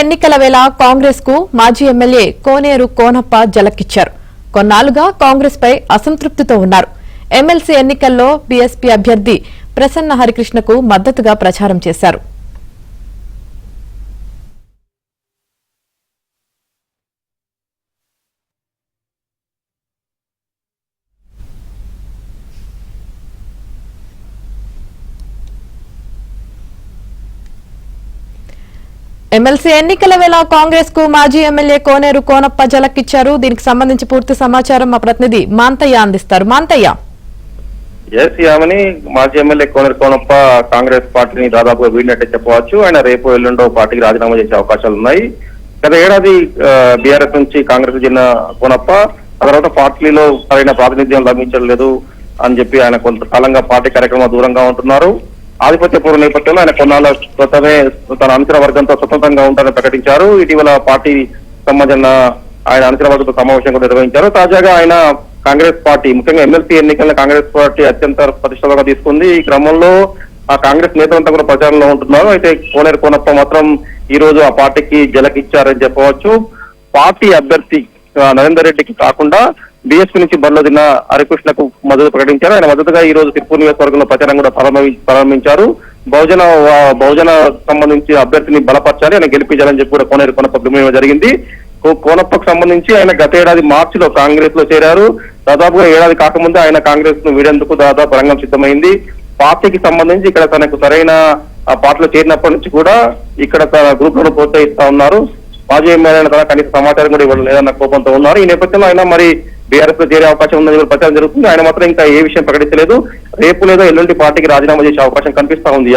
ఎన్నికల వేళ కాంగ్రెస్ కు మాజీ ఎమ్మెల్యే కోనేరు కోనప్ప జలక్కిచ్చారు. కొన్నాళ్లుగా కాంగ్రెస్ పై అసంతృప్తితో ఉన్నారు. ఎమ్మెల్సీ ఎన్నికల్లో బీఎస్పీ అభ్యర్థి ప్రసన్న హరికృష్ణకు మద్దతుగా ప్రచారం చేశారు. ఎమ్మెల్సీ ఎన్నికల వేళ కాంగ్రెస్ కు మాజీ ఎమ్మెల్యే కోనేరు కోనప్ప జలక్కిచ్చారు. దీనికి సంబంధించి పూర్తి సమాచారం మా ప్రతినిధి మాంతయ్య అందిస్తారు. మాంతయ్య, మాజీ ఎమ్మెల్యే కోనేరు కోనప్ప కాంగ్రెస్ పార్టీని దాదాపుగా వీడినట్టే చెప్పవచ్చు. ఆయన రేపు ఎల్లుండో పార్టీకి రాజీనామా చేసే అవకాశాలు ఉన్నాయి. గత ఏడాది బీఆర్ఎస్ నుంచి కాంగ్రెస్ చెందిన కోనప్ప ఆ తర్వాత పార్టీలో సరైన ప్రాతినిధ్యం లభించడం లేదు అని చెప్పి ఆయన కొంతకాలంగా పార్టీ కార్యక్రమాలు దూరంగా ఉంటున్నారు. ఆధిపత్య పూర్వ నేపథ్యంలో ఆయన కొన్నాళ్ళ క్రితమే తన అనుచర వర్గంతో స్వతంత్రంగా ఉంటారని ప్రకటించారు. ఇటీవల పార్టీ సంబంధించిన ఆయన అనుచర వర్గంతో సమావేశం కూడా నిర్వహించారు. తాజాగా ఆయన కాంగ్రెస్ పార్టీ ముఖ్యంగా ఎమ్మెల్సీ ఎన్నికలను కాంగ్రెస్ పార్టీ అత్యంత ప్రతిష్టంగా తీసుకుంది. ఈ క్రమంలో ఆ కాంగ్రెస్ నేతలంతా కూడా ప్రచారంలో ఉంటున్నారు. అయితే కోనేరు కోనప్ప మాత్రం ఈ రోజు ఆ పార్టీకి జలకిచ్చారని చెప్పవచ్చు. పార్టీ అభ్యర్థి నరేందర్ రెడ్డికి కాకుండా బీఎస్పీ నుంచి బరిలో దిన్న హరికృష్ణకు మద్దతు ప్రకటించారు. ఆయన మద్దతుగా ఈ రోజు తిరుపూర్ నియోజకవర్గంలో ప్రచారం కూడా ప్రారంభించారు. బహుజన సంబంధించి అభ్యర్థిని బలపరచాలి, ఆయన గెలిపించాలని చెప్పి కూడా కోనేరు కోనప్ప అభిమతం జరిగింది. కోనప్పకు సంబంధించి ఆయన గత ఏడాది మార్చిలో కాంగ్రెస్ లో చేరారు. దాదాపుగా ఏడాది కాకముందే ఆయన కాంగ్రెస్ ను వీడేందుకు దాదాపు రంగం సిద్ధమైంది. పార్టీకి సంబంధించి ఇక్కడ తనకు సరైన పార్టీలో చేరినప్పటి నుంచి కూడా ఇక్కడ తన గ్రూప్ లను ప్రోత్సహిస్తా ఉన్నారు. మాజీ ఎమ్మెల్యే తన కనీస సమాచారం కూడా ఇవ్వడం లేదన్న కోపంతో ఉన్నారు. ఈ నేపథ్యంలో ఆయన మరి బీఆర్ఎస్ లో చేరే అవకాశం ఉందని ప్రచారం జరుగుతుంది. ఆయన మాత్రం ఇంకా ఏ విషయం ప్రకటించలేదు. రేపు లేదా ఎల్లుండి పార్టీకి రాజీనామా చేసే అవకాశం కనిపిస్తా ఉంది.